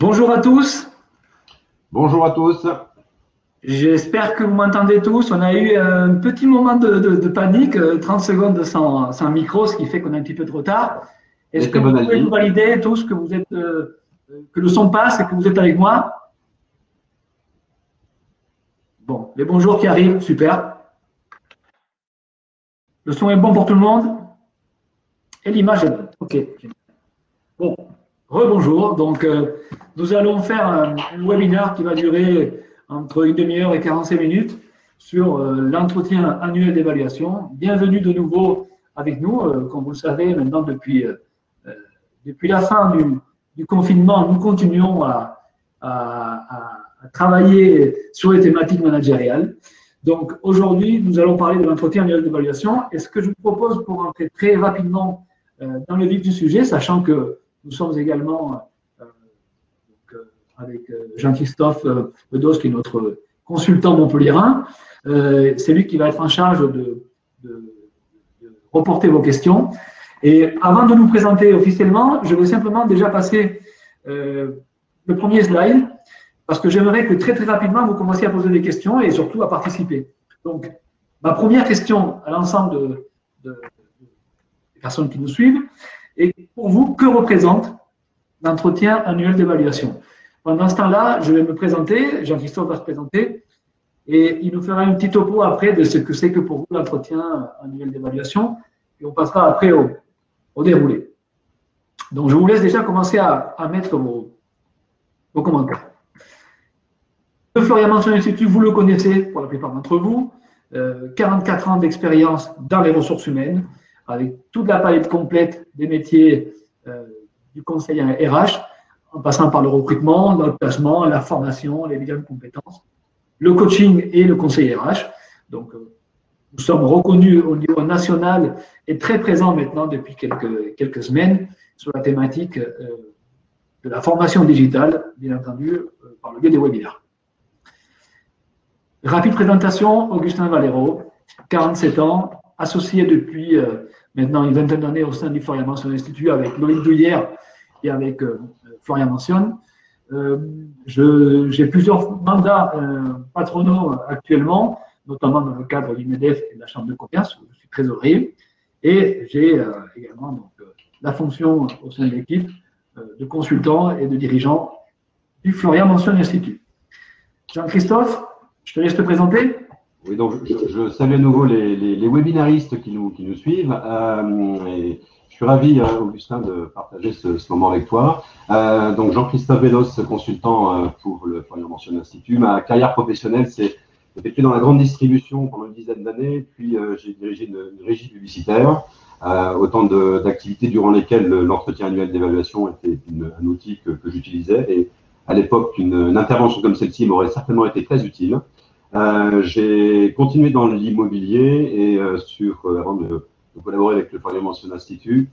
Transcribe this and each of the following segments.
Bonjour à tous, Bonjour à tous. j'espère que vous m'entendez tous. On a eu un petit moment de panique, 30 secondes sans micro, ce qui fait qu'on a un petit peu de retard. Est-ce Mais que très vous bonne pouvez nous avis. valider tous que vous êtes, que le son passe et que vous êtes avec moi? Bon, les bonjours qui arrivent, super. Le son est bon pour tout le monde et l'image est bonne. Ok. Bon, rebonjour. Donc, nous allons faire un webinaire qui va durer entre une demi-heure et 45 minutes sur l'entretien annuel d'évaluation. Bienvenue de nouveau avec nous. Comme vous le savez, maintenant, depuis la fin du confinement, nous continuons à travailler sur les thématiques managériales. Donc, aujourd'hui, nous allons parler de l'entretien annuel d'évaluation. Et ce que je vous propose pour entrer très rapidement dans le vif du sujet, sachant que nous sommes également avec Jean-Christophe Bedos, qui est notre consultant montpelliérain. C'est lui qui va être en charge de reporter vos questions. Et avant de nous présenter officiellement, je vais simplement déjà passer le premier slide, parce que j'aimerais que très rapidement, vous commenciez à poser des questions et surtout à participer. Donc, ma première question à l'ensemble des personnes qui nous suivent est pour vous, que représente l'entretien annuel d'évaluation? Pendant ce temps-là, je vais me présenter, Jean-Christophe va se présenter, et il nous fera une petite topo après de ce que c'est que pour vous l'entretien annuel d'évaluation, et on passera après au déroulé. Donc, je vous laisse déjà commencer à mettre vos commentaires. Le Florian Mansion Institut, vous le connaissez pour la plupart d'entre vous, 44 ans d'expérience dans les ressources humaines, avec toute la palette complète des métiers du conseil RH, en passant par le recrutement, le placement, la formation, les liens de compétences, le coaching et le conseil RH. Donc, nous sommes reconnus au niveau national et très présents maintenant depuis quelques semaines sur la thématique de la formation digitale, bien entendu, par le biais des webinaires. Rapide présentation, Augustin Valero, 47 ans, associé depuis maintenant une vingtaine d'années au sein du Florian Mansion Institut avec Loïc Douillère et avec Florian Mansion. J'ai plusieurs mandats patronaux actuellement, notamment dans le cadre du MEDEF et de la Chambre de commerce, où je suis trésorier. Et j'ai également donc, la fonction au sein de l'équipe de consultant et de dirigeant du Florian Mansion Institut. Jean-Christophe, je te laisse te présenter. Oui, donc je salue à nouveau les webinaristes qui nous suivent. Et je suis ravi, Augustin, de partager ce moment avec toi. Donc Jean-Christophe Bedos, consultant pour le Florian Mansion Institut. Ma carrière professionnelle s'est effectuée dans la grande distribution pendant une dizaine d'années, puis j'ai dirigé une régie publicitaire. Autant d'activités durant lesquelles l'entretien annuel d'évaluation était un outil que j'utilisais. Et à l'époque, une intervention comme celle-ci m'aurait certainement été très utile. J'ai continué dans l'immobilier et avant de collaborer avec le Florian Mansion Institut,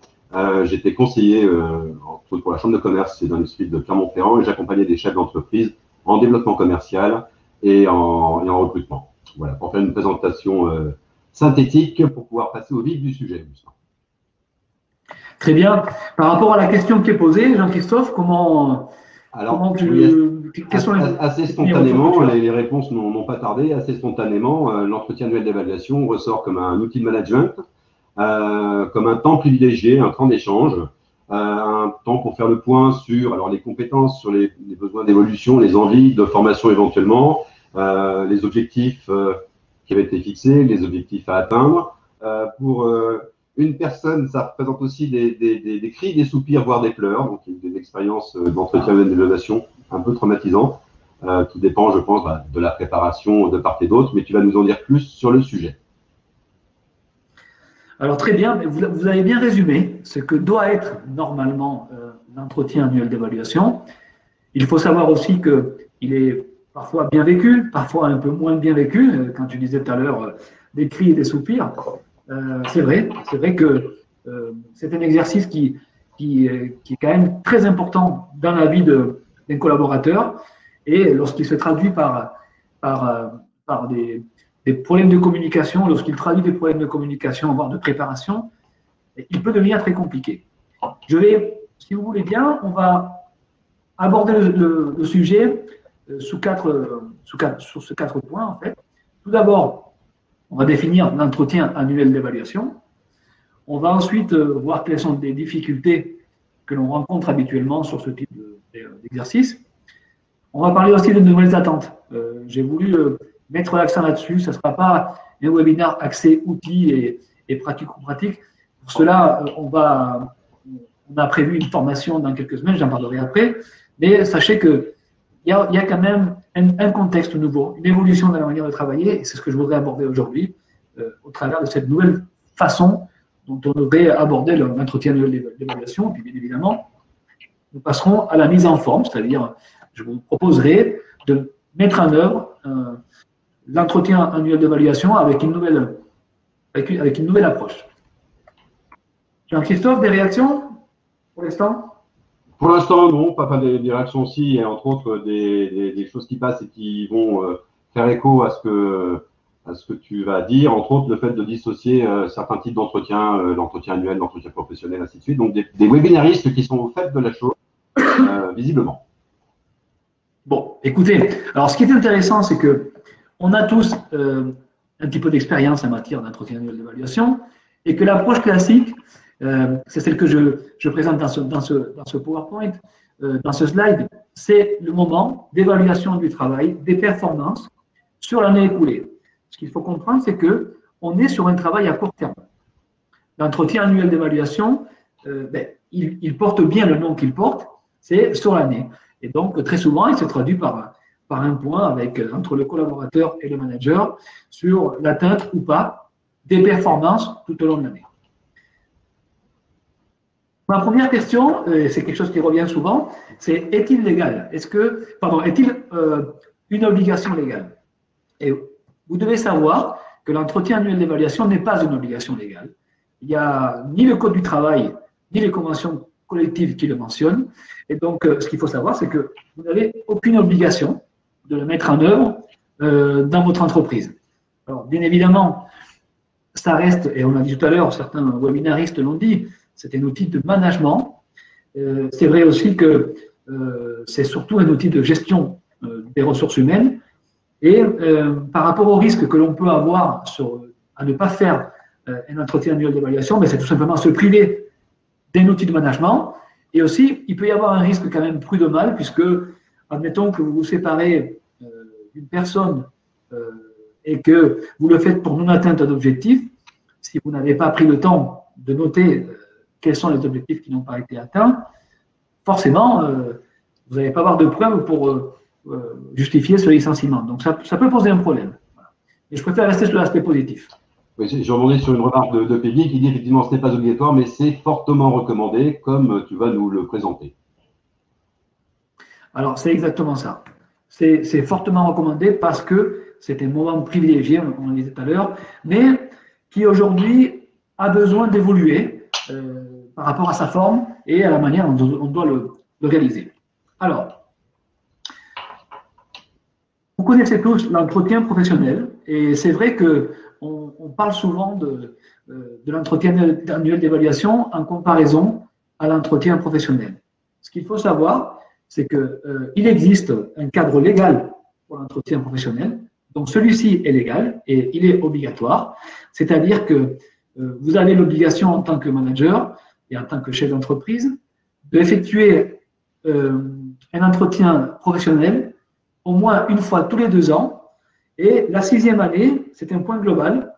j'étais conseiller entre autres pour la Chambre de commerce et d'industrie de Clermont-Ferrand et j'accompagnais des chefs d'entreprise en développement commercial et en recrutement. Voilà, pour faire une présentation synthétique pour pouvoir passer au vif du sujet. Très bien. Par rapport à la question qui est posée, Jean-Christophe, assez spontanément, les réponses n'ont pas tardé. Assez spontanément, l'entretien annuel d'évaluation ressort comme un outil de management, comme un temps privilégié, un temps d'échange, un temps pour faire le point sur les compétences, sur les besoins d'évolution, les envies de formation éventuellement, les objectifs qui avaient été fixés, les objectifs à atteindre. Pour une personne, ça représente aussi des cris, des soupirs, voire des pleurs, donc des expériences d'entretien d'évaluation un peu traumatisantes, qui dépend, je pense, de la préparation de part et d'autre, mais tu vas nous en dire plus sur le sujet. Alors très bien, vous avez bien résumé ce que doit être normalement l'entretien annuel d'évaluation. Il faut savoir aussi qu'il est parfois bien vécu, parfois un peu moins bien vécu, quand tu disais tout à l'heure des cris et des soupirs. C'est vrai que c'est un exercice qui est quand même très important dans la vie d'un collaborateur et lorsqu'il se traduit par des problèmes de communication, lorsqu'il traduit des problèmes de communication, voire de préparation, il peut devenir très compliqué. Si vous voulez bien, on va aborder le sujet sur ces quatre points, en fait. Tout d'abord, on va définir l'entretien annuel d'évaluation. On va ensuite voir quelles sont les difficultés que l'on rencontre habituellement sur ce type d'exercice. On va parler aussi de nouvelles attentes. J'ai voulu mettre l'accent là-dessus. Ce ne sera pas un webinaire axé outils et pratico-pratique. Pour cela, on a prévu une formation dans quelques semaines, j'en parlerai après. Mais sachez qu'il y a quand même un contexte nouveau, une évolution dans la manière de travailler, et c'est ce que je voudrais aborder aujourd'hui au travers de cette nouvelle façon dont on devrait aborder l'entretien d'évaluation. Et puis, bien évidemment, nous passerons à la mise en forme, c'est-à-dire, je vous proposerai de mettre en œuvre l'entretien annuel d'évaluation avec une nouvelle approche. Jean-Christophe, des réactions pour l'instant? Pour l'instant, non, pas des réactions aussi, et entre autres des choses qui passent et qui vont faire écho à ce que tu vas dire, entre autres le fait de dissocier certains types d'entretiens, l'entretien annuel, l'entretien professionnel, ainsi de suite. Donc des webinaristes qui sont au fait de la chose, visiblement. Bon, écoutez, alors ce qui est intéressant, c'est que on a tous un petit peu d'expérience en matière d'entretien annuel d'évaluation, et que l'approche classique, c'est celle que je présente dans ce PowerPoint, dans ce slide, c'est le moment d'évaluation du travail, des performances sur l'année écoulée. Ce qu'il faut comprendre, c'est qu'on est sur un travail à court terme. L'entretien annuel d'évaluation, il porte bien le nom qu'il porte, c'est sur l'année. Et donc, très souvent, il se traduit par un point entre le collaborateur et le manager sur l'atteinte ou pas des performances tout au long de l'année. Ma première question, c'est quelque chose qui revient souvent, c'est est-il légal? Est-il une obligation légale? Et vous devez savoir que l'entretien annuel d'évaluation n'est pas une obligation légale. Il n'y a ni le Code du travail, ni les conventions collectives qui le mentionnent. Et donc, ce qu'il faut savoir, c'est que vous n'avez aucune obligation de le mettre en œuvre dans votre entreprise. Alors, bien évidemment, ça reste, et on l'a dit tout à l'heure, certains webinaristes l'ont dit, c'est un outil de management. C'est vrai aussi que c'est surtout un outil de gestion des ressources humaines. Et par rapport au risque que l'on peut avoir à ne pas faire un entretien annuel d'évaluation, c'est tout simplement se priver d'un outil de management. Et aussi, il peut y avoir un risque quand même prud'homal, puisque, admettons que vous vous séparez d'une personne et que vous le faites pour non-atteinte d'objectifs, si vous n'avez pas pris le temps de noter quels sont les objectifs qui n'ont pas été atteints, forcément, vous n'allez pas avoir de preuves pour justifier ce licenciement. Donc, ça peut poser un problème. Et je préfère rester sur l'aspect positif. Oui, je rebondis sur une remarque de Peggy qui dit effectivement ce n'est pas obligatoire, mais c'est fortement recommandé, comme tu vas nous le présenter. Alors, c'est exactement ça. C'est fortement recommandé parce que c'est un moment privilégié, on le disait tout à l'heure, mais qui aujourd'hui a besoin d'évoluer par rapport à sa forme et à la manière dont on doit le réaliser. Alors, vous connaissez tous l'entretien professionnel et c'est vrai qu'on parle souvent de l'entretien annuel d'évaluation en comparaison à l'entretien professionnel. Ce qu'il faut savoir, c'est qu'il existe un cadre légal pour l'entretien professionnel. Donc, celui-ci est légal et il est obligatoire. C'est-à-dire que vous avez l'obligation en tant que manager et en tant que chef d'entreprise d'effectuer un entretien professionnel au moins une fois tous les 2 ans. Et la 6e année, c'est un point global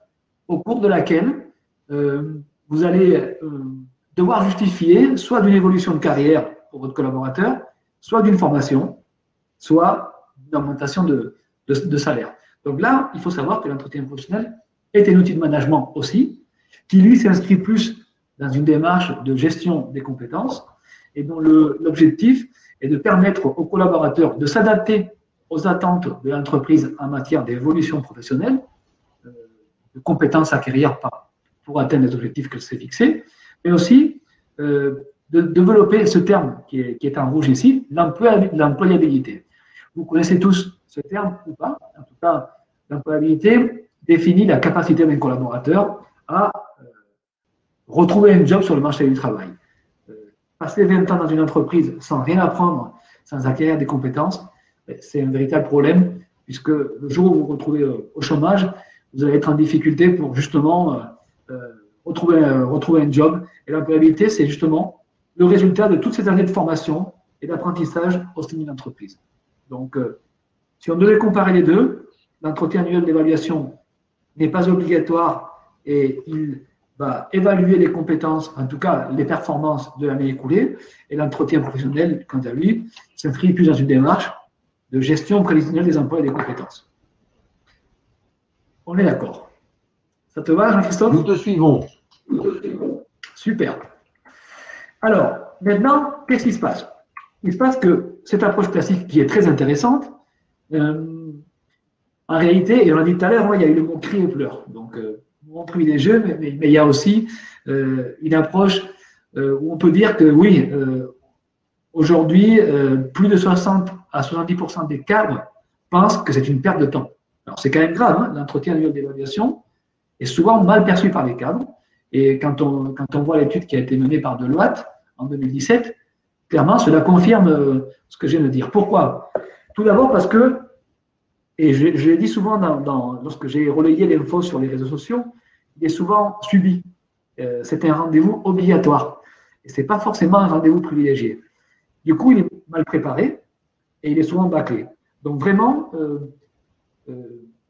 au cours de laquelle vous allez devoir justifier soit d'une évolution de carrière pour votre collaborateur, soit d'une formation, soit d'une augmentation de salaire. Donc là, il faut savoir que l'entretien professionnel est un outil de management aussi, qui lui s'inscrit plus dans une démarche de gestion des compétences et dont l'objectif est de permettre aux collaborateurs de s'adapter aux attentes de l'entreprise en matière d'évolution professionnelle, de compétences à acquérir pour atteindre les objectifs que s'est fixés, mais aussi de développer ce terme qui est en rouge ici, l'employabilité. Vous connaissez tous ce terme ou pas? En tout cas, l'employabilité définit la capacité d'un collaborateur à retrouver un job sur le marché du travail. Passer 20 ans dans une entreprise sans rien apprendre, sans acquérir des compétences, c'est un véritable problème, puisque le jour où vous vous retrouvez au chômage, vous allez être en difficulté pour justement retrouver un job. Et l'employabilité, c'est justement le résultat de toutes ces années de formation et d'apprentissage au sein d'une entreprise. Donc, si on devait comparer les deux, l'entretien annuel d'évaluation n'est pas obligatoire et il va évaluer les compétences, en tout cas les performances de l'année écoulée, et l'entretien professionnel, quant à lui, s'inscrit plus dans une démarche de gestion prévisionnelle des emplois et des compétences. On est d'accord. Ça te va, Jean-Christophe? Nous te suivons. Super. Alors, maintenant, qu'est-ce qui se passe? Il se passe que cette approche classique qui est très intéressante, en réalité, et on l'a dit tout à l'heure, il y a eu le mot cri et pleurs. Donc, on privilégié, mais il y a aussi une approche où on peut dire que oui, aujourd'hui, plus de 60 à 70% des cadres pensent que c'est une perte de temps. Alors, c'est quand même grave, hein, l'entretien annuel d'évaluation est souvent mal perçu par les cadres. Et quand on voit l'étude qui a été menée par Deloitte en 2017, clairement, cela confirme ce que je viens de dire. Pourquoi? Tout d'abord parce que, et je l'ai dit souvent lorsque j'ai relayé l'info sur les réseaux sociaux, il est souvent subi. C'est un rendez-vous obligatoire. Et ce n'est pas forcément un rendez-vous privilégié. Du coup, il est mal préparé et il est souvent bâclé. Donc vraiment,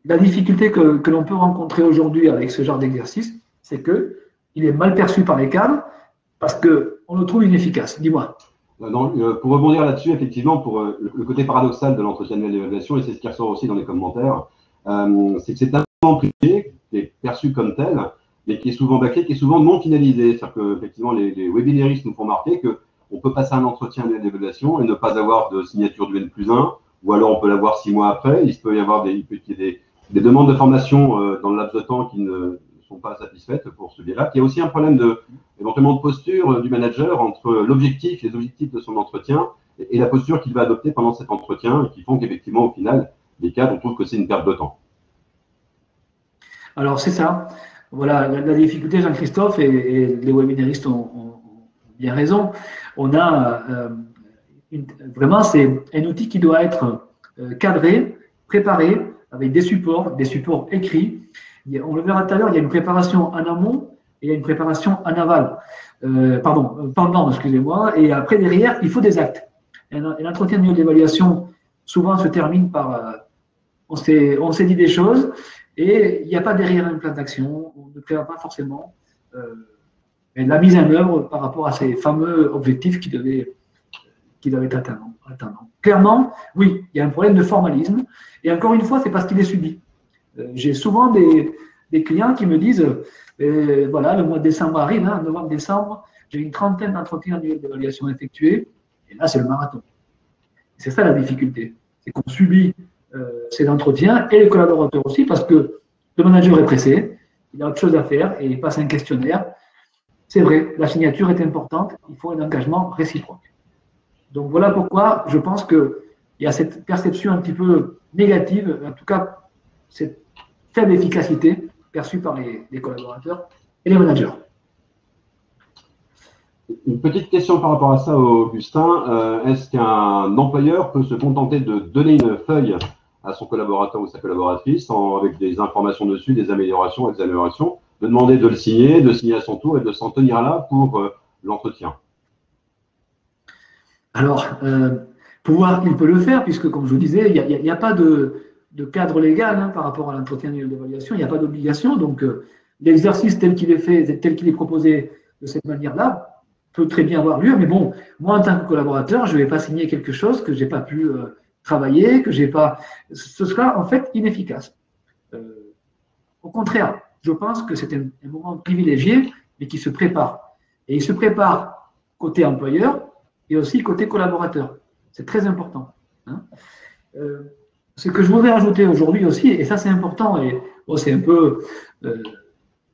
la difficulté que l'on peut rencontrer aujourd'hui avec ce genre d'exercice, c'est qu'il est mal perçu par les cadres parce qu'on le trouve inefficace. Dis-moi. Pour rebondir là-dessus, effectivement, pour le côté paradoxal de l'entretien annuel d'évaluation, et c'est ce qui ressort aussi dans les commentaires, c'est que c'est un moment privé qui est perçu comme tel, mais qui est souvent bâclé, qui est souvent non finalisé. C'est-à-dire que, effectivement, les webinaristes nous font remarquer qu'on peut passer un entretien annuel d'évaluation et ne pas avoir de signature du N+1, ou alors on peut l'avoir 6 mois après. Il peut y avoir des demandes de formation dans le laps de temps qui ne sont pas satisfaites pour ce biais-là. Il y a aussi un problème éventuellement de posture du manager entre les objectifs de son entretien et la posture qu'il va adopter pendant cet entretien, qui font qu'effectivement, au final, les cadres, on trouve que c'est une perte de temps. Alors, c'est ça. Voilà, la difficulté, Jean-Christophe, et les webinaristes ont bien raison. On a vraiment, c'est un outil qui doit être cadré, préparé, avec des supports écrits. On le verra tout à l'heure, il y a une préparation en amont et il y a une préparation en aval. Pendant, excusez-moi. Et après, derrière, il faut des actes. Un entretien annuel d'évaluation, souvent, se termine par on s'est dit des choses et il n'y a pas derrière un plan d'action. On ne prévoit pas forcément la mise en œuvre par rapport à ces fameux objectifs qui devaient atteindre. Clairement, oui, il y a un problème de formalisme. Et encore une fois, c'est parce qu'il est subi. J'ai souvent des clients qui me disent, voilà, le mois de décembre arrive, hein, novembre-décembre, j'ai une trentaine d'entretiens annuels d'évaluation effectués, et là, c'est le marathon. C'est ça la difficulté, c'est qu'on subit ces entretiens, et les collaborateurs aussi, parce que le manager est pressé, il a autre chose à faire, et il passe un questionnaire. C'est vrai, la signature est importante, il faut un engagement réciproque. Donc voilà pourquoi je pense qu'il y a cette perception un petit peu négative, en tout cas, cette faible efficacité perçue par les collaborateurs et les managers. Une petite question par rapport à ça, Augustin. Est-ce qu'un employeur peut se contenter de donner une feuille à son collaborateur ou sa collaboratrice avec des informations dessus, des améliorations, des améliorations, de demander de le signer, de signer à son tour et de s'en tenir là pour l'entretien? Alors, pouvoir, il peut le faire, puisque, comme je vous disais, il n'y a pas de cadre légal hein, par rapport à l'entretien annuel d'évaluation, il n'y a pas d'obligation. Donc, l'exercice tel qu'il est fait, tel qu'il est proposé de cette manière-là, peut très bien avoir lieu. Mais bon, moi, en tant que collaborateur, je ne vais pas signer quelque chose que je n'ai pas pu travailler, que j'ai pas. Ce sera en fait inefficace. Au contraire, je pense que c'est un moment privilégié, mais qui se prépare. Et il se prépare côté employeur et aussi côté collaborateur. C'est très important. Hein. Ce que je voudrais ajouter aujourd'hui aussi, et ça c'est important, et bon, c'est un peu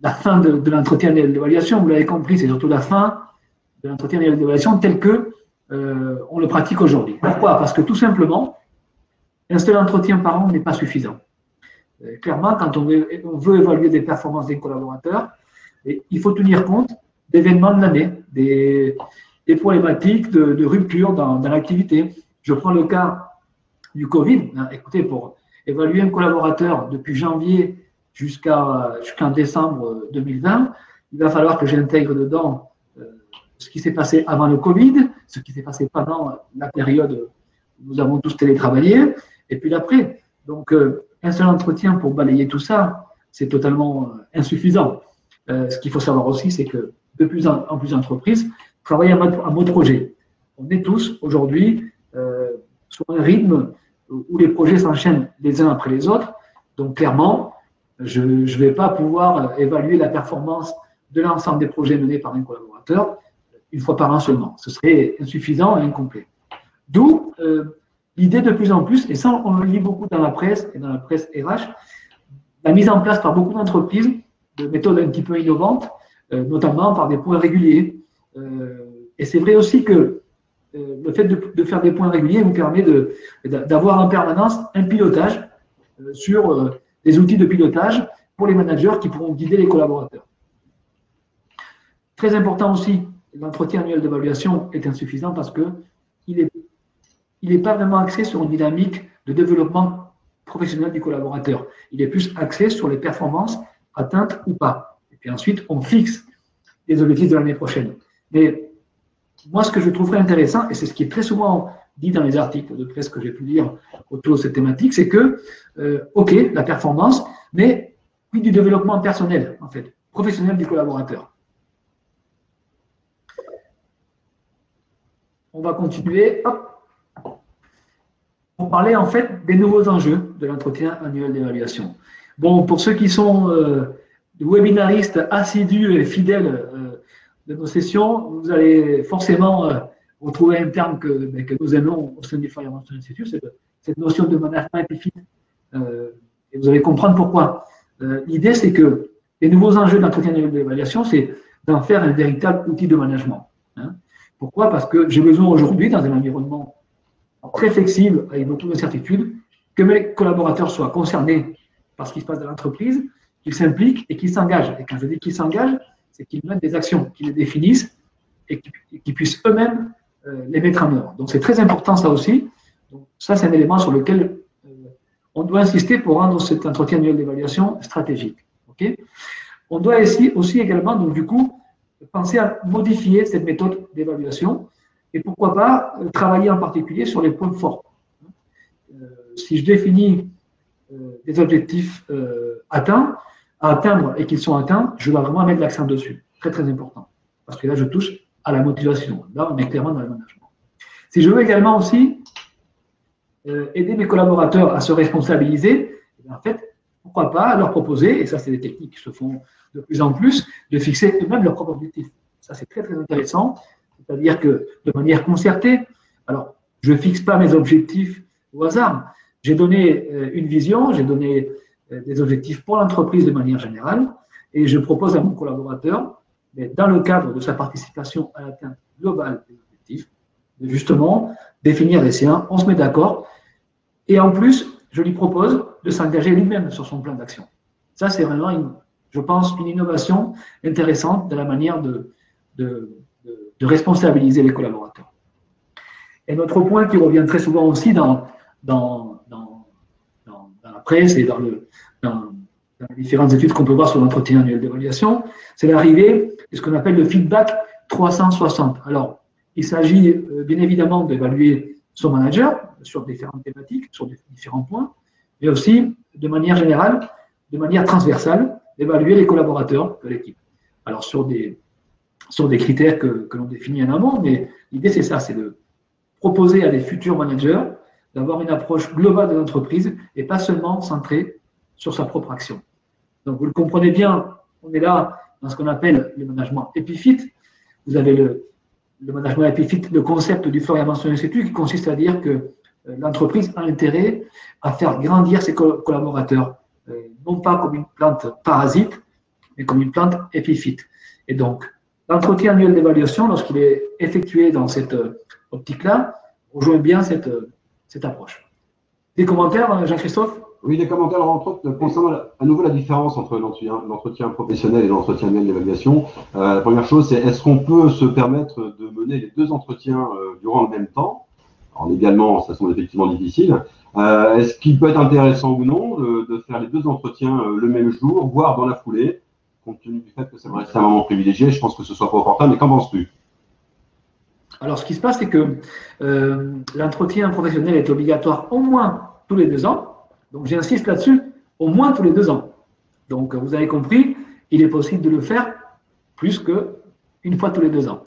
la fin de l'entretien d'évaluation, vous l'avez compris, c'est surtout la fin de l'entretien d'évaluation tel que on le pratique aujourd'hui. Pourquoi? Parce que tout simplement, un seul entretien par an n'est pas suffisant. Clairement, quand on veut évaluer des performances des collaborateurs, il faut tenir compte d'événements de l'année, des problématiques de rupture dans l'activité, Je prends le cas du Covid. Écoutez, pour évaluer un collaborateur depuis janvier jusqu'en décembre 2020, il va falloir que j'intègre dedans ce qui s'est passé avant le Covid, ce qui s'est passé pendant la période où nous avons tous télétravaillé, et puis l'après. Donc, un seul entretien pour balayer tout ça, c'est totalement insuffisant. Ce qu'il faut savoir aussi, c'est que de plus en plus d'entreprises travaillent en mode projet. On est tous aujourd'hui sur un rythme où les projets s'enchaînent les uns après les autres. Donc, clairement, je ne vais pas pouvoir évaluer la performance de l'ensemble des projets menés par un collaborateur une fois par an seulement. Ce serait insuffisant et incomplet. D'où l'idée de plus en plus, et ça on le lit beaucoup dans la presse et dans la presse RH, la mise en place par beaucoup d'entreprises de méthodes un petit peu innovantes, notamment par des points réguliers. Et c'est vrai aussi que le fait de faire des points réguliers vous permet d'avoir en permanence un pilotage sur des outils de pilotage pour les managers qui pourront guider les collaborateurs. Très important aussi, l'entretien annuel d'évaluation est insuffisant parce qu'il n'est pas vraiment axé sur une dynamique de développement professionnel du collaborateur. Il est plus axé sur les performances atteintes ou pas. Et puis ensuite, on fixe les objectifs de l'année prochaine. Mais moi, ce que je trouverais intéressant, et c'est ce qui est très souvent dit dans les articles de presse que j'ai pu lire autour de cette thématique, c'est que, OK, la performance, mais puis du développement personnel, en fait, professionnel du collaborateur. On va continuer. Hop. On parlait en fait des nouveaux enjeux de l'entretien annuel d'évaluation. Bon, pour ceux qui sont webinaristes assidus et fidèles de nos sessions, vous allez forcément retrouver un terme que nous aimons au sein du Fire Management Institute, c'est cette notion de management épiphyte. Et vous allez comprendre pourquoi. L'idée, c'est que les nouveaux enjeux de l'entretien annuel d'évaluation, c'est d'en faire un véritable outil de management. Hein. Pourquoi? Parce que j'ai besoin aujourd'hui, dans un environnement très flexible, avec beaucoup d'incertitudes, que mes collaborateurs soient concernés par ce qui se passe dans l'entreprise, qu'ils s'impliquent et qu'ils s'engagent. Et quand je dis qu'ils s'engagent, c'est qu'ils mènent des actions, qu'ils les définissent et qu'ils puissent eux-mêmes les mettre en œuvre. Donc c'est très important ça aussi. Donc, ça, c'est un élément sur lequel on doit insister pour rendre cet entretien annuel d'évaluation stratégique. Okay. On doit aussi également, donc, du coup, penser à modifier cette méthode d'évaluation et pourquoi pas travailler en particulier sur les points forts. Si je définis des objectifs à atteindre et qu'ils sont atteints, je dois vraiment mettre l'accent dessus. Très, très important. Parce que là, je touche à la motivation. Là, on est clairement dans le management. Si je veux également aussi aider mes collaborateurs à se responsabiliser, en fait, pourquoi pas leur proposer, et ça, c'est des techniques qui se font de plus en plus, de fixer eux-mêmes leurs propres objectifs. Ça, c'est très, très intéressant. C'est-à-dire que de manière concertée, alors, je ne fixe pas mes objectifs au hasard. J'ai donné une vision, j'ai donné des objectifs pour l'entreprise de manière générale, et je propose à mon collaborateur, dans le cadre de sa participation à l'atteinte globale des objectifs, de justement définir les siens, on se met d'accord, et en plus, je lui propose de s'engager lui-même sur son plan d'action. Ça, c'est vraiment, je pense, une innovation intéressante de la manière de responsabiliser les collaborateurs. Et notre point qui revient très souvent aussi dans la presse et dans les différentes études qu'on peut voir sur l'entretien annuel d'évaluation, c'est l'arrivée de ce qu'on appelle le feedback 360. Alors, il s'agit bien évidemment d'évaluer son manager sur différentes thématiques, sur différents points, mais aussi, de manière générale, de manière transversale, d'évaluer les collaborateurs de l'équipe. Alors, sur des critères que l'on définit en amont, mais l'idée, c'est ça, c'est de proposer à des futurs managers d'avoir une approche globale de l'entreprise et pas seulement centrée sur sa propre action. Donc, vous le comprenez bien, on est là dans ce qu'on appelle le management épiphyte. Vous avez le management épiphyte, le concept du Florian Manson Institute, qui consiste à dire que l'entreprise a intérêt à faire grandir ses collaborateurs, non pas comme une plante parasite, mais comme une plante épiphyte. Et donc, l'entretien annuel d'évaluation, lorsqu'il est effectué dans cette optique-là, rejoint bien cette approche. Des commentaires, Jean-Christophe? Oui, des commentaires, entre autres, concernant à nouveau la différence entre l'entretien professionnel et l'entretien annuel d'évaluation. La première chose, c'est est-ce qu'on peut se permettre de mener les deux entretiens durant le même temps? Alors légalement, ça semble effectivement difficile. Est-ce qu'il peut être intéressant ou non de faire les deux entretiens le même jour, voire dans la foulée, compte tenu du fait que ça me reste un moment privilégié? Je pense que ce soit pas opportun, mais qu'en penses-tu? Alors, ce qui se passe, c'est que l'entretien professionnel est obligatoire au moins tous les 2 ans. Donc, j'insiste là-dessus, au moins tous les 2 ans. Donc, vous avez compris, il est possible de le faire plus qu'une fois tous les 2 ans.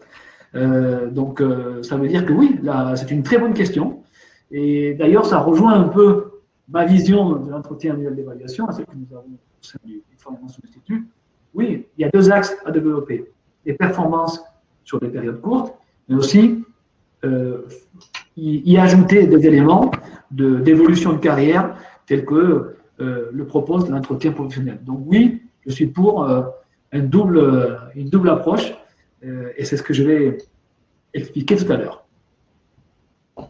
Donc, ça veut dire que oui, c'est une très bonne question. Et d'ailleurs, ça rejoint un peu ma vision de l'entretien annuel d'évaluation, celle que nous avons au sein du Formation Institut. Oui, il y a 2 axes à développer. Les performances sur des périodes courtes, mais aussi y ajouter des éléments d'évolution de carrière tels que le propose l'entretien professionnel. Donc oui, je suis pour une double approche et c'est ce que je vais expliquer tout à l'heure.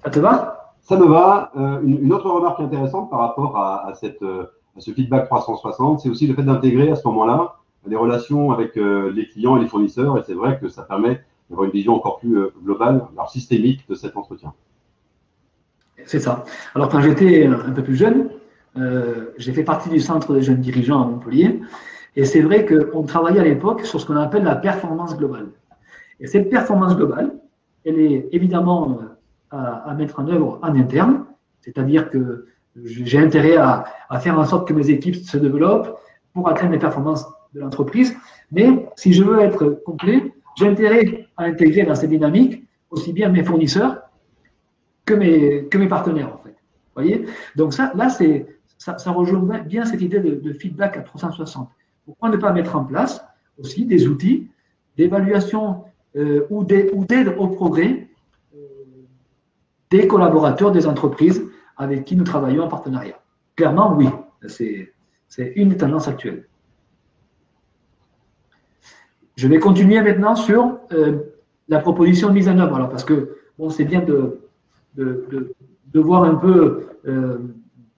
Ça te va? Ça me va. Une autre remarque intéressante par rapport à ce feedback 360, c'est aussi le fait d'intégrer à ce moment-là des relations avec les clients et les fournisseurs. Et c'est vrai que ça permet d'avoir une vision encore plus globale, alors systémique de cet entretien. C'est ça. Alors, quand j'étais un peu plus jeune, j'ai fait partie du centre des jeunes dirigeants à Montpellier. Et c'est vrai qu'on travaillait à l'époque sur ce qu'on appelle la performance globale. Et cette performance globale, elle est évidemment à mettre en œuvre en interne, c'est-à-dire que j'ai intérêt à faire en sorte que mes équipes se développent pour atteindre les performances de l'entreprise. Mais si je veux être complet, j'ai intérêt à intégrer dans cette dynamique aussi bien mes fournisseurs que mes partenaires, en fait. Vous voyez? Donc ça rejoint bien cette idée de feedback à 360. Pourquoi ne pas mettre en place aussi des outils d'évaluation ou d'aide au progrès des collaborateurs des entreprises avec qui nous travaillons en partenariat? Clairement, oui. C'est une tendance actuelle. Je vais continuer maintenant sur la proposition de mise en œuvre. Alors, parce que bon, c'est bien de voir un peu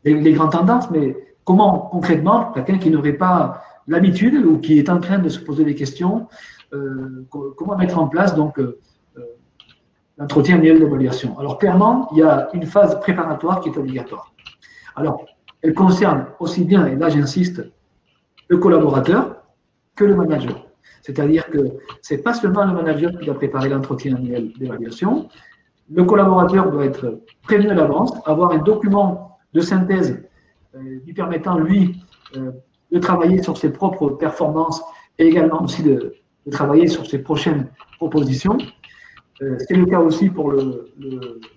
les grandes tendances, mais comment concrètement, quelqu'un qui n'aurait pas l'habitude ou qui est en train de se poser des questions, comment mettre en place donc l'entretien annuel d'évaluation? Alors clairement, il y a une phase préparatoire qui est obligatoire. Alors, elle concerne aussi bien, et là j'insiste, le collaborateur que le manager. C'est-à-dire que ce n'est pas seulement le manager qui doit préparer l'entretien annuel d'évaluation. Le collaborateur doit être prévenu à l'avance, avoir un document de synthèse lui permettant, lui, de travailler sur ses propres performances et également aussi de travailler sur ses prochaines propositions. C'est le cas aussi pour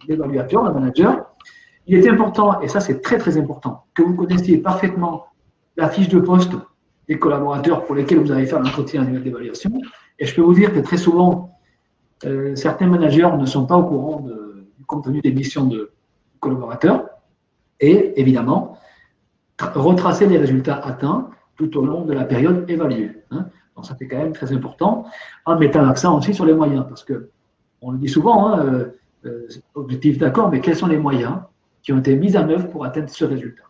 l'évaluateur, le manager. Il est important, et ça c'est très très important, que vous connaissiez parfaitement la fiche de poste des collaborateurs pour lesquels vous allez faire l'entretien annuel d'évaluation. Et je peux vous dire que très souvent, certains managers ne sont pas au courant du contenu des missions de collaborateurs et évidemment retracer les résultats atteints tout au long de la période évaluée. Hein. Donc ça c'est quand même très important en mettant l'accent aussi sur les moyens parce que on le dit souvent, hein, objectif d'accord, mais quels sont les moyens qui ont été mis en œuvre pour atteindre ce résultat?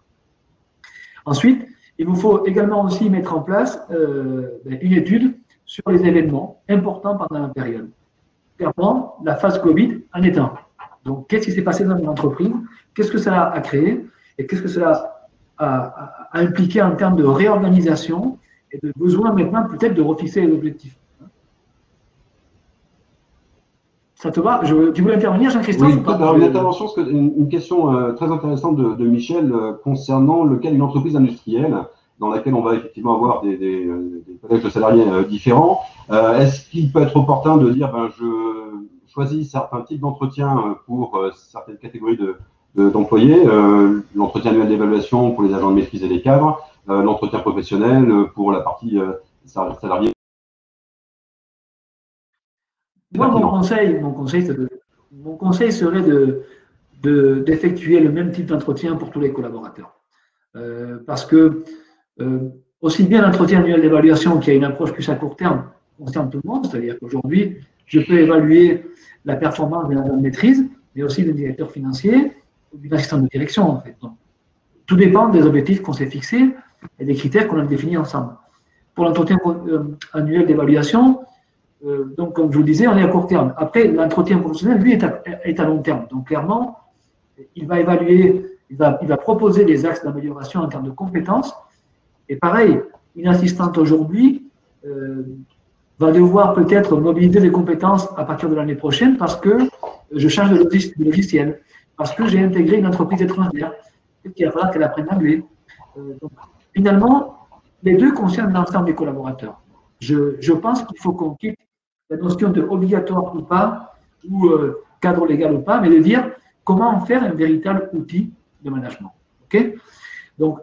Ensuite, il vous faut également aussi mettre en place une étude sur les événements importants pendant la période. Clairement, la phase Covid en est un. Donc, qu'est-ce qui s'est passé dans une entreprise? Qu'est-ce que cela a créé? Et qu'est-ce que cela a impliqué en termes de réorganisation et de besoin maintenant peut-être de refixer les objectifs? Ça te va? Tu voulais intervenir, Jean-Christophe? Oui, alors une intervention, une question très intéressante de Michel concernant le cas d'une entreprise industrielle dans laquelle on va effectivement avoir des collèges de salariés différents. Est-ce qu'il peut être opportun de dire je choisis certains types d'entretiens pour certaines catégories d'employés, l'entretien annuel d'évaluation pour les agents de maîtrise et les cadres, l'entretien professionnel pour la partie salariée? Moi, mon conseil serait d'effectuer le même type d'entretien pour tous les collaborateurs. Parce que aussi bien l'entretien annuel d'évaluation qui a une approche plus à court terme concerne tout le monde, c'est-à-dire qu'aujourd'hui, je peux évaluer la performance d'un agent de maîtrise, mais aussi d'un directeur financier ou d'une assistante de direction, en fait. Donc, tout dépend des objectifs qu'on s'est fixés et des critères qu'on a définis ensemble. Pour l'entretien annuel d'évaluation, donc, comme je vous le disais, on est à court terme. Après, l'entretien professionnel, lui, est à long terme. Donc, clairement, il va évaluer, il va proposer des axes d'amélioration en termes de compétences. Et pareil, une assistante aujourd'hui va devoir peut-être mobiliser des compétences à partir de l'année prochaine parce que je change de logiciel, parce que j'ai intégré une entreprise étrangère, et qu'il va falloir qu'elle apprenne l'anglais. Donc, finalement, les deux concernent l'ensemble des collaborateurs. Je pense qu'il faut qu'on quitte la notion de obligatoire ou pas, ou cadre légal ou pas, mais de dire comment en faire un véritable outil de management. Okay, donc,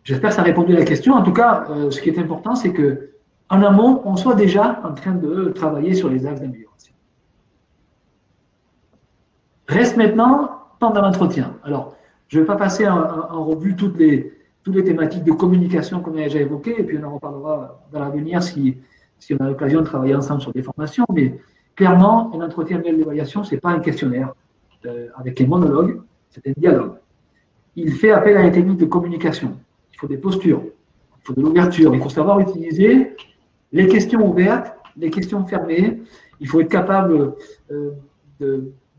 j'espère que ça a répondu à la question. En tout cas, ce qui est important, c'est qu'en amont, on soit déjà en train de travailler sur les axes d'amélioration. Reste maintenant pendant l'entretien. Alors, je ne vais pas passer en revue toutes les thématiques de communication qu'on a déjà évoquées, et puis on en reparlera dans l'avenir si on a l'occasion de travailler ensemble sur des formations. Mais clairement, un entretien annuel d'évaluation, ce n'est pas un questionnaire avec les monologues, c'est un dialogue. Il fait appel à une technique de communication. Il faut des postures, il faut de l'ouverture, il faut savoir utiliser les questions ouvertes, les questions fermées. Il faut être capable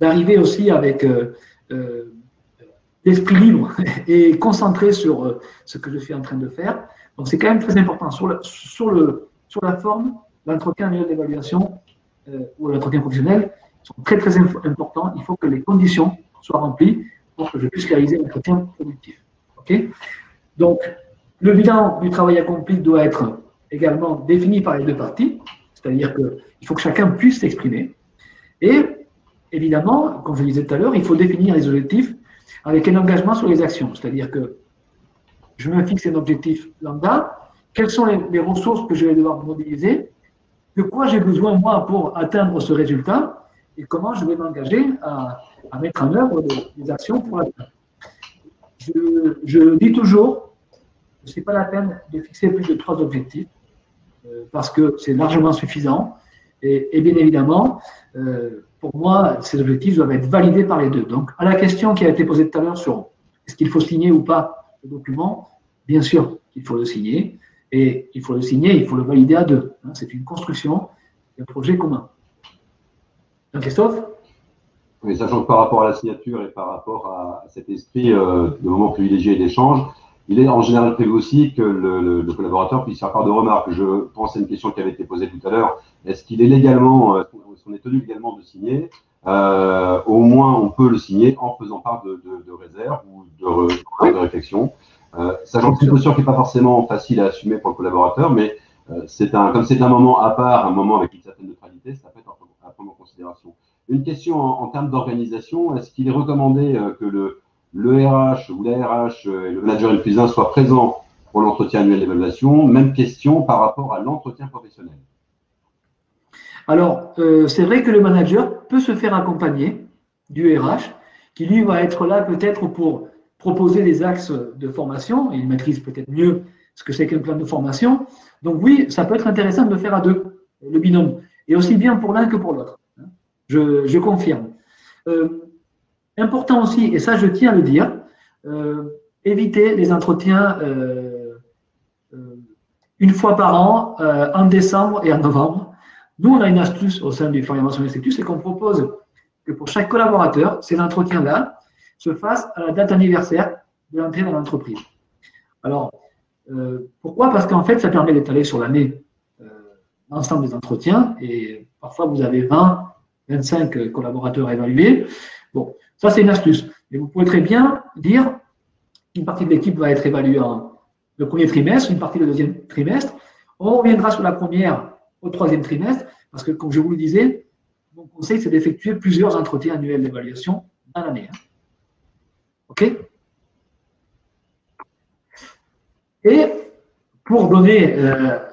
d'arriver aussi avec l'esprit libre et concentré sur ce que je suis en train de faire. Donc, c'est quand même très important. Sur la forme, l'entretien annuel d'évaluation ou l'entretien professionnel sont très, très importants. Il faut que les conditions soient remplies pour que je puisse réaliser l'entretien productif. Okay, donc, le bilan du travail accompli doit être également défini par les deux parties, c'est-à-dire qu'il faut que chacun puisse s'exprimer. Et évidemment, comme je le disais tout à l'heure, il faut définir les objectifs avec un engagement sur les actions, c'est-à-dire que je me fixe un objectif lambda, quelles sont les ressources que je vais devoir mobiliser, de quoi j'ai besoin moi pour atteindre ce résultat et comment je vais m'engager à mettre en œuvre des actions pour l'atteindre. Je dis toujours, ce n'est pas la peine de fixer plus de 3 objectifs parce que c'est largement suffisant et bien évidemment, pour moi, ces objectifs doivent être validés par les deux. Donc, à la question qui a été posée tout à l'heure sur est-ce qu'il faut signer ou pas le document, bien sûr qu'il faut le signer. Et il faut le signer, il faut le valider à deux. C'est une construction, un projet commun. Jean-Christophe ? Oui, sachant que par rapport à la signature et par rapport à cet esprit de moment privilégié d'échange, il est en général prévu aussi que le collaborateur puisse faire part de remarques. Je pense à une question qui avait été posée tout à l'heure. Est-ce qu'il est légalement, est-ce qu'on est tenu légalement de signer ? Au moins, on peut le signer en faisant part de réserves ou de réflexion. Sachant que c'est une posture qui n'est pas forcément facile à assumer pour le collaborateur, mais comme c'est un moment à part, un moment avec une certaine neutralité, ça peut être à prendre en considération. Une question en termes d'organisation, est-ce qu'il est recommandé que le RH ou la RH et le manager N+1 soient présents pour l'entretien annuel d'évaluation? Même question par rapport à l'entretien professionnel. Alors, c'est vrai que le manager peut se faire accompagner du RH, qui lui va être là peut-être pour proposer des axes de formation, et il maîtrise peut-être mieux ce que c'est qu'un plan de formation. Donc oui, ça peut être intéressant de le faire à deux, le binôme, et aussi bien pour l'un que pour l'autre. Je confirme. Important aussi, et ça je tiens à le dire, éviter les entretiens une fois par an, en décembre et en novembre. Nous, on a une astuce au sein du Formation Institut, c'est qu'on propose que pour chaque collaborateur, ces entretiens-là se fassent à la date anniversaire de l'entrée dans l'entreprise. Alors, pourquoi ? Parce qu'en fait, ça permet d'étaler sur l'année l'ensemble des entretiens, et parfois vous avez 20, 25 collaborateurs à évaluer. Bon, ça c'est une astuce. Mais vous pouvez très bien dire qu'une partie de l'équipe va être évaluée le premier trimestre, une partie le deuxième trimestre. On reviendra sur la première au troisième trimestre, parce que, comme je vous le disais, mon conseil, c'est d'effectuer plusieurs entretiens annuels d'évaluation dans l'année. OK ? Et pour donner,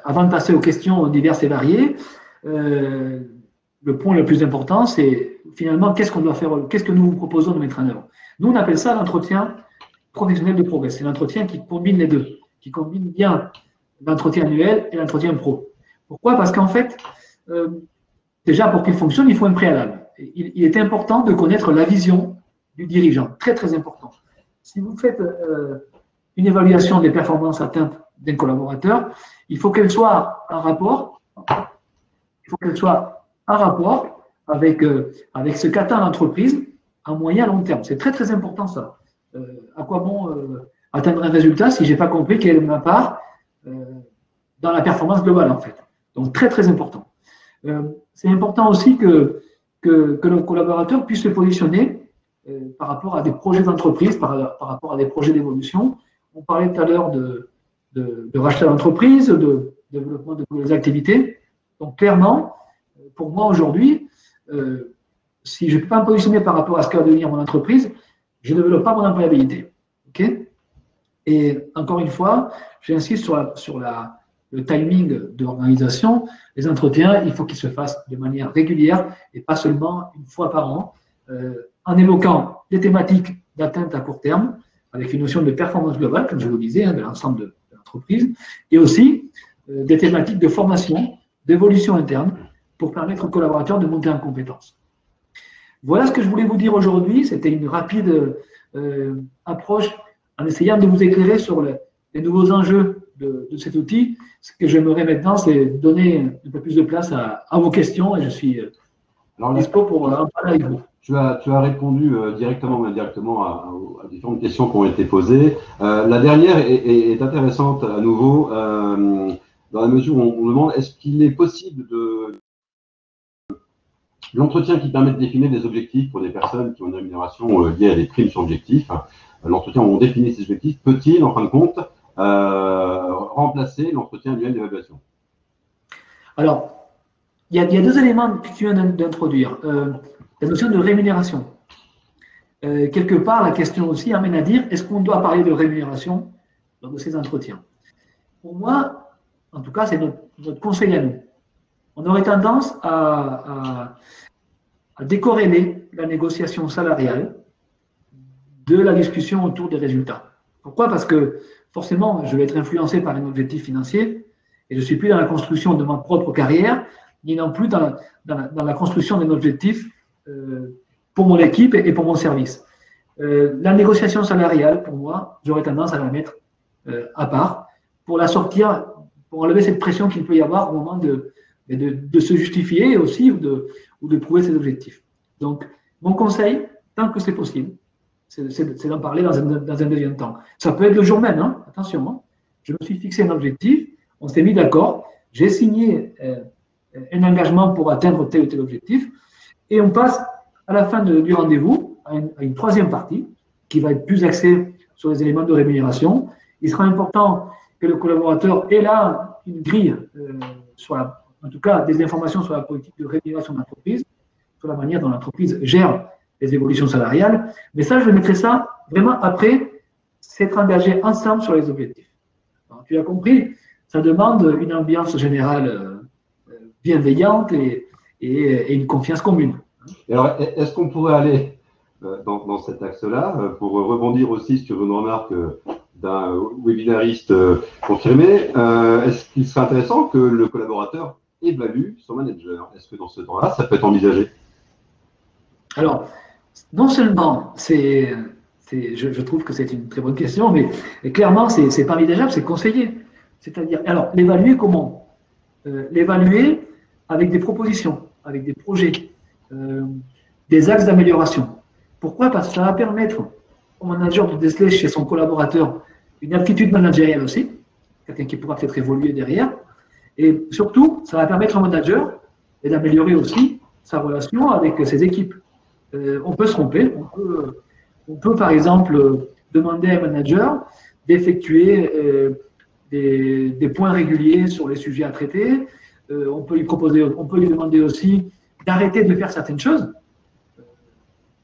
avant de passer aux questions diverses et variées, le point le plus important, c'est finalement qu'est-ce qu'on doit faire, qu'est-ce que nous vous proposons de mettre en œuvre. Nous, on appelle ça l'entretien professionnel de progrès. C'est l'entretien qui combine les deux, qui combine bien l'entretien annuel et l'entretien pro. Pourquoi ? Parce qu'en fait, déjà pour qu'il fonctionne, il faut un préalable. Il est important de connaître la vision du dirigeant, très très important. Si vous faites une évaluation des performances atteintes d'un collaborateur, il faut qu'elle soit en rapport. Il faut qu'elle soit en rapport avec ce qu'attend l'entreprise à moyen, long terme. C'est très, très important ça. À quoi bon atteindre un résultat si je n'ai pas compris quelle est ma part dans la performance globale, en fait. Donc, très, très important. C'est important aussi que nos collaborateurs puissent se positionner par rapport à des projets d'entreprise, par rapport à des projets d'évolution. On parlait tout à l'heure de rachat d'entreprise, de développement de nouvelles activités. Donc, clairement, pour moi, aujourd'hui, si je ne peux pas me positionner par rapport à ce que va devenir mon entreprise, je ne développe pas mon employabilité. Okay. Et encore une fois, j'insiste sur le timing de l'organisation. Les entretiens, il faut qu'ils se fassent de manière régulière et pas seulement une fois par an, en évoquant des thématiques d'atteinte à court terme, avec une notion de performance globale, comme je vous le disais, de l'ensemble de l'entreprise, et aussi des thématiques de formation, d'évolution interne, pour permettre aux collaborateurs de monter en compétences. Voilà ce que je voulais vous dire aujourd'hui. C'était une rapide approche en essayant de vous éclairer sur les nouveaux enjeux de cet outil. Ce que j'aimerais maintenant, c'est donner un peu plus de place à vos questions et je suis dispo pour en parler avec vous. Tu as répondu directement ou indirectement à différentes questions qui ont été posées. La dernière est intéressante à nouveau, dans la mesure où on demande est-ce qu'il est possible de l'entretien qui permet de définir des objectifs pour des personnes qui ont une rémunération liée à des primes sur objectifs. L'entretien où on définit ces objectifs peut-il, en fin de compte, remplacer l'entretien annuel d'évaluation? Alors, il y a deux éléments que tu viens d'introduire. La notion de rémunération. Quelque part, la question aussi amène à dire est-ce qu'on doit parler de rémunération lors de ces entretiens? Pour moi, en tout cas, c'est notre conseil à nous. On aurait tendance à décorréler la négociation salariale de la discussion autour des résultats. Pourquoi? Parce que forcément, je vais être influencé par un objectif financier et je ne suis plus dans la construction de ma propre carrière, ni non plus dans la construction d'un objectif pour mon équipe et pour mon service. La négociation salariale, pour moi, j'aurais tendance à la mettre à part pour la sortir, pour enlever cette pression qu'il peut y avoir au moment de se justifier aussi ou de prouver ses objectifs. Donc, mon conseil, tant que c'est possible, c'est d'en parler dans un deuxième temps. Ça peut être le jour même, hein, attention. Hein. Je me suis fixé un objectif, on s'est mis d'accord, j'ai signé un engagement pour atteindre tel ou tel objectif, et on passe à la fin du rendez-vous à une troisième partie qui va être plus axée sur les éléments de rémunération. Il sera important que le collaborateur ait là une grille, en tout cas des informations sur la politique de rémunération d'entreprise, sur la manière dont l'entreprise gère les évolutions salariales. Mais ça, je mettrai ça vraiment après s'être engagé ensemble sur les objectifs. Alors, tu as compris, ça demande une ambiance générale bienveillante et une confiance commune. Alors, est-ce qu'on pourrait aller dans cet axe-là pour rebondir aussi sur une remarque d'un webinariste confirmé? Est-ce qu'il serait intéressant que le collaborateur évalue son manager? Est-ce que dans ce temps-là, ça peut être envisagé? Alors, non seulement je trouve que c'est une très bonne question, mais clairement, c'est pas envisageable, c'est conseillé. C'est-à-dire, alors, l'évaluer comment? L'évaluer avec des propositions, avec des projets, des axes d'amélioration. Pourquoi? Parce que ça va permettre au manager de déceler chez son collaborateur une aptitude managériale aussi, quelqu'un qui pourra peut-être évoluer derrière. Et surtout, ça va permettre au manager d'améliorer aussi sa relation avec ses équipes. On peut se tromper, on peut par exemple demander à un manager d'effectuer des points réguliers sur les sujets à traiter. On peut lui demander aussi d'arrêter de faire certaines choses,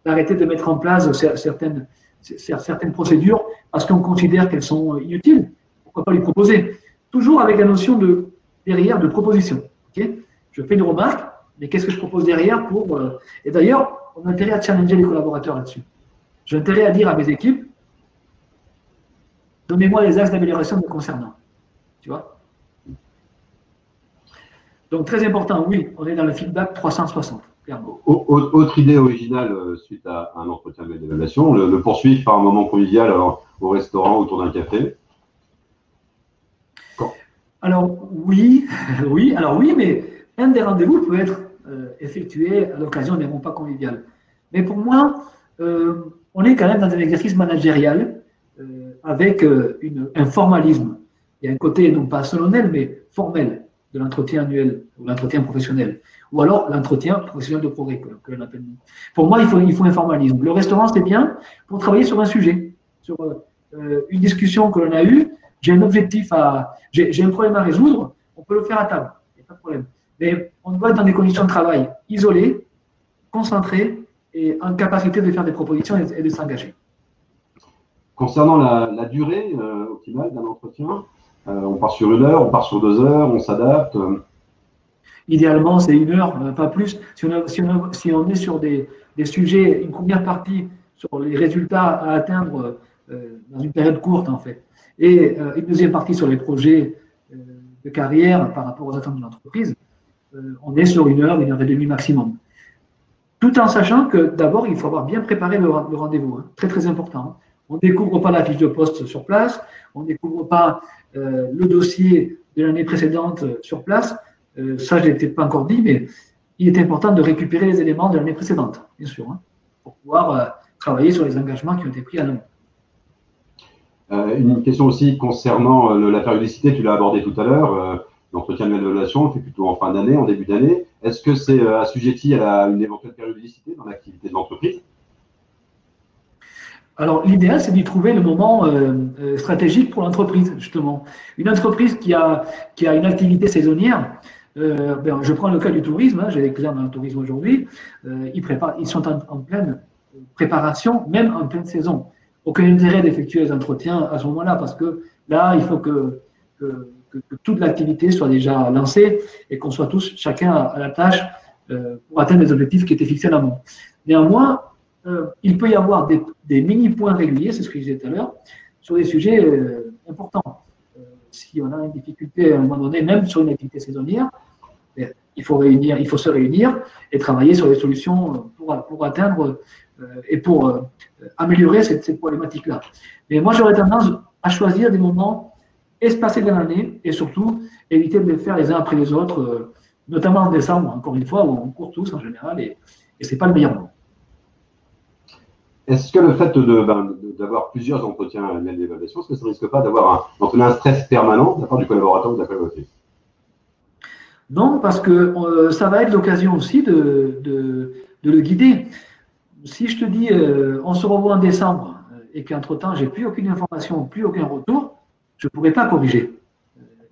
d'arrêter de mettre en place certaines procédures parce qu'on considère qu'elles sont inutiles. Pourquoi pas lui proposer? Toujours avec la notion derrière de proposition. Okay, je fais une remarque, mais qu'est-ce que je propose derrière pour… Et d'ailleurs, on a intérêt à challenger les collaborateurs là-dessus. J'ai intérêt à dire à mes équipes, donnez-moi les axes d'amélioration me concernant. Tu vois? Donc, très important, oui, on est dans le feedback 360, clairement. Autre idée originale suite à un entretien d'évaluation, le poursuivre par un moment convivial au restaurant autour d'un café. Alors, oui, mais un des rendez-vous peut être effectué à l'occasion d'un repas convivial. Mais pour moi, on est quand même dans un exercice managérial avec un formalisme. Il y a un côté non pas solennel, mais formel de l'entretien annuel ou l'entretien professionnel. Ou alors l'entretien professionnel de progrès, que l'on appelle nous. Pour moi, il faut un formalisme. Le restaurant, c'est bien pour travailler sur un sujet, sur une discussion que l'on a eue. J'ai un objectif j'ai un problème à résoudre, on peut le faire à table, il n'y a pas de problème. Mais on doit être dans des conditions de travail isolées, concentrées et en capacité de faire des propositions et de s'engager. Concernant la durée optimale d'un entretien, on part sur 1 heure, on part sur 2 heures, on s'adapte. Idéalement, c'est 1 heure, pas plus. Si on est sur des sujets, une première partie sur les résultats à atteindre dans une période courte, en fait, et une deuxième partie sur les projets de carrière par rapport aux attentes de l'entreprise, on est sur 1 heure, 1 heure et demie maximum. Tout en sachant que d'abord, il faut avoir bien préparé le rendez-vous, hein, très très important. Hein. On ne découvre pas la fiche de poste sur place, on ne découvre pas le dossier de l'année précédente sur place. Ça, je ne l'ai peut-être pas encore dit, mais il est important de récupérer les éléments de l'année précédente, bien sûr, hein, pour pouvoir travailler sur les engagements qui ont été pris à l'amont. Une question aussi concernant la périodicité, tu l'as abordé tout à l'heure. L'entretien de l'évaluation, on le fait plutôt en fin d'année, en début d'année. Est-ce que c'est assujetti à une éventuelle périodicité dans l'activité de l'entreprise? Alors, l'idéal, c'est d'y trouver le moment stratégique pour l'entreprise, justement. Une entreprise qui a une activité saisonnière, je prends le cas du tourisme, hein, j'ai des clients dans le tourisme aujourd'hui, ils sont en pleine préparation, même en pleine saison. Aucun intérêt d'effectuer les entretiens à ce moment-là, parce que là, il faut que toute l'activité soit déjà lancée et qu'on soit tous, chacun à la tâche pour atteindre les objectifs qui étaient fixés en amont. Néanmoins, il peut y avoir des mini-points réguliers, c'est ce que je disais tout à l'heure, sur des sujets importants. Si on a une difficulté à un moment donné, même sur une activité saisonnière, il faut se réunir et travailler sur des solutions pour atteindre et pour améliorer cette problématique-là. Mais moi, j'aurais tendance à choisir des moments espacés dans l'année et surtout éviter de les faire les uns après les autres, notamment en décembre, encore une fois, où on court tous en général et ce n'est pas le meilleur moment. Est-ce que le fait d'avoir plusieurs entretiens annuels d'évaluation, est-ce que ça ne risque pas d'avoir un stress permanent de la part du collaborateur ou de la collaboratrice? Non, parce que ça va être l'occasion aussi de le guider. Si je te dis on se revoit en décembre et qu'entre-temps, je n'ai plus aucune information, plus aucun retour, je ne pourrai pas corriger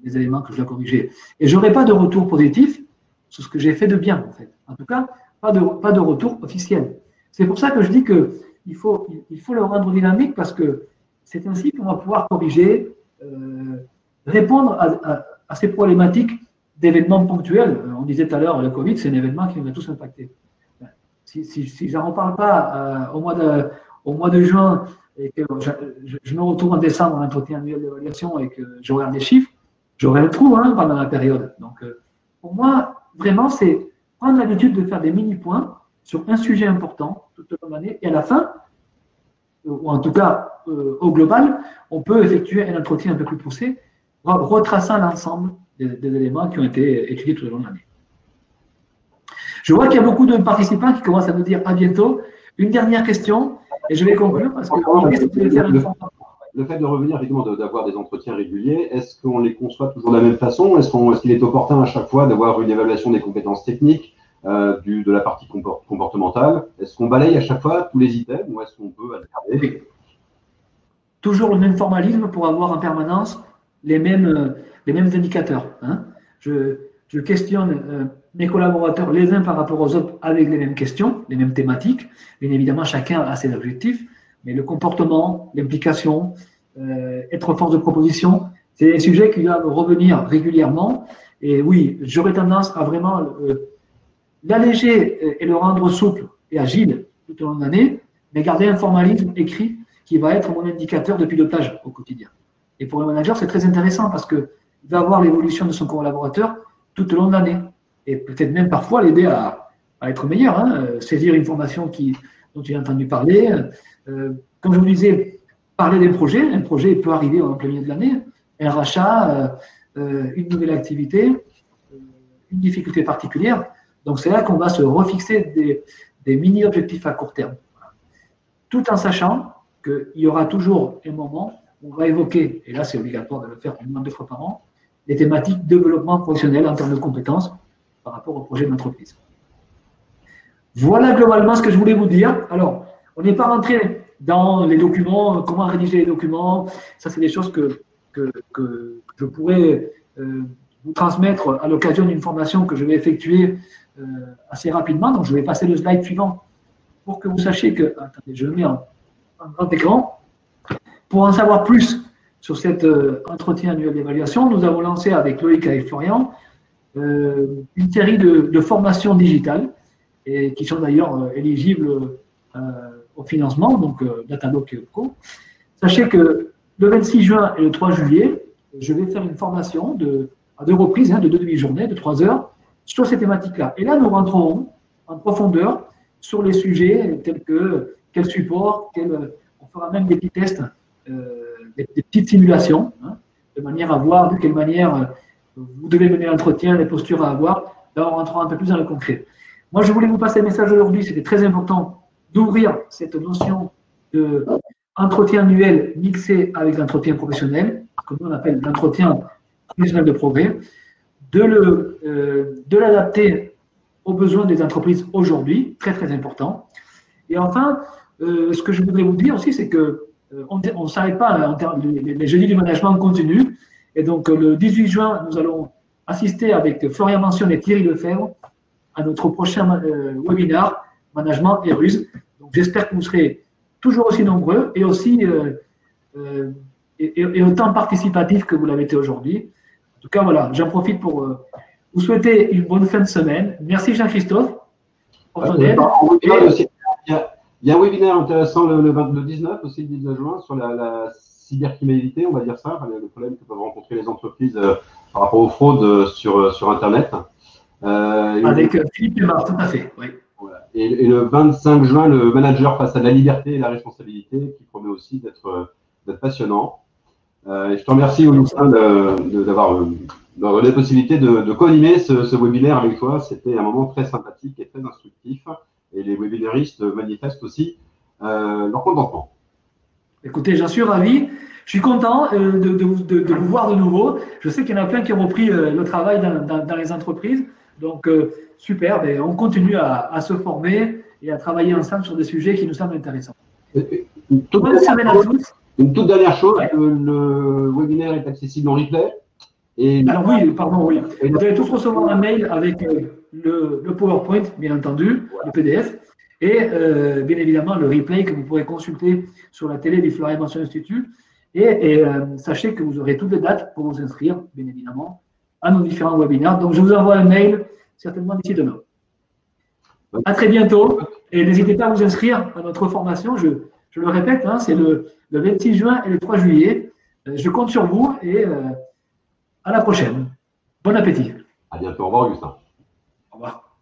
les éléments que je dois corriger. Et je n'aurai pas de retour positif sur ce que j'ai fait de bien, en fait. En tout cas, pas de retour officiel. C'est pour ça que je dis qu'il faut le rendre dynamique parce que c'est ainsi qu'on va pouvoir corriger, répondre à ces problématiques d'événements ponctuels. On disait tout à l'heure, le Covid, c'est un événement qui nous a tous impactés. Si je n'en reparle pas au mois de juin et que je me retrouve en décembre en entretien annuel d'évaluation et que je regarde les chiffres, j'aurai le trou pendant la période. Donc, pour moi, vraiment, c'est prendre l'habitude de faire des mini-points sur un sujet important toute l'année et à la fin, ou en tout cas au global, on peut effectuer un entretien un peu plus poussé, retraçant l'ensemble des éléments qui ont été étudiés tout au long de l'année. Je vois qu'il y a beaucoup de participants qui commencent à nous dire à bientôt. Une dernière question, et je vais conclure parce que le fait de revenir, évidemment, d'avoir des entretiens réguliers, est-ce qu'on les conçoit toujours de la même façon? Est-ce qu'il est opportun à chaque fois d'avoir une évaluation des compétences techniques, de la partie comportementale? Est-ce qu'on balaye à chaque fois tous les items ou est-ce qu'on peut alterner? Toujours le même formalisme pour avoir en permanence les mêmes indicateurs. Hein. Je questionne mes collaborateurs les uns par rapport aux autres avec les mêmes questions, les mêmes thématiques. Bien évidemment, chacun a ses objectifs, mais le comportement, l'implication, être force de proposition, c'est des sujets qui doivent revenir régulièrement. Et oui, j'aurais tendance à vraiment l'alléger et le rendre souple et agile tout au long de l'année, mais garder un formalisme écrit qui va être mon indicateur de pilotage au quotidien. Et pour le manager, c'est très intéressant parce qu'il va voir l'évolution de son collaborateur tout au long de l'année. Et peut-être même parfois l'aider à être meilleur, saisir une formation dont il a entendu parler. Comme je vous disais, parler d'un projet. Un projet peut arriver en plein milieu de l'année. Un rachat, une nouvelle activité, une difficulté particulière. Donc c'est là qu'on va se refixer des mini-objectifs à court terme. tout en sachant qu'il y aura toujours un moment où on va évoquer, et là c'est obligatoire de le faire au moins 2 fois par an, les thématiques développement professionnel en termes de compétences par rapport au projet d'entreprise. Voilà globalement ce que je voulais vous dire. Alors, on n'est pas rentré dans les documents, comment rédiger les documents. Ça, c'est des choses que je pourrais vous transmettre à l'occasion d'une formation que je vais effectuer assez rapidement. Donc, je vais passer le slide suivant pour que vous sachiez que… Attendez, je le mets en grand écran. Pour en savoir plus sur cet entretien annuel d'évaluation, nous avons lancé avec Loïc et Florian une série de formations digitales et qui sont d'ailleurs éligibles au financement, donc Datalogue Pro. Sachez que le 26 juin et le 3 juillet, je vais faire une formation à 2 reprises, de 2 demi-journées, de 3 heures, sur ces thématiques-là. Et là, nous rentrerons en profondeur sur les sujets tels que quel support, on fera même des petits tests, des petites simulations, de manière à voir de quelle manière vous devez mener l'entretien, les postures à avoir. Là, on rentrera un peu plus dans le concret. Moi, je voulais vous passer un message aujourd'hui, c'était très important d'ouvrir cette notion d'entretien annuel mixé avec l'entretien professionnel, que nous on appelle l'entretien professionnel de progrès, de l'adapter aux besoins des entreprises aujourd'hui, très très important. Et enfin, ce que je voudrais vous dire aussi, c'est que on ne s'arrête pas les jeudis du management continu. Et donc, le 18 juin, nous allons assister avec Florian Mention et Thierry Lefebvre à notre prochain webinaire Management et Ruse. Donc, j'espère que vous serez toujours aussi nombreux et aussi et autant participatifs que vous l'avez été aujourd'hui. En tout cas, voilà, j'en profite pour vous souhaiter une bonne fin de semaine. Merci Jean-Christophe pour ton aide. Il y a un webinaire intéressant le 19 aussi, le 19 juin, sur la cybercriminalité, on va dire ça, le problème que peuvent rencontrer les entreprises par rapport aux fraudes sur Internet. Avec Philippe Lemar, tout à fait, oui. Voilà. Et le 25 juin, le manager face à la liberté et la responsabilité, qui promet aussi d'être passionnant. Et je te remercie, Augustin, d'avoir donné la possibilité de co-animer ce webinaire avec toi. C'était un moment très sympathique et très instructif. Et les webinaristes manifestent aussi leur contentement. Écoutez, j'en suis ravi. Je suis content de vous voir de nouveau. Je sais qu'il y en a plein qui ont repris le travail dans les entreprises. Donc, super. Ben, on continue à se former et à travailler ensemble sur des sujets qui nous semblent intéressants. Bonne semaine à tous. Une toute dernière chose, ouais. Le webinaire est accessible en replay. Alors oui, pardon, oui. Vous allez tous recevoir un mail avec le PowerPoint, bien entendu, le PDF, et bien évidemment le replay que vous pourrez consulter sur la télé du Florian Mention Institut. Et sachez que vous aurez toutes les dates pour vous inscrire, bien évidemment, à nos différents webinaires. Donc, je vous envoie un mail, certainement d'ici demain. À très bientôt. Et n'hésitez pas à vous inscrire à notre formation. Je le répète, c'est le 26 juin et le 3 juillet. Je compte sur vous et à la prochaine. Bon appétit. À bientôt. Au revoir, Augustin. Au revoir.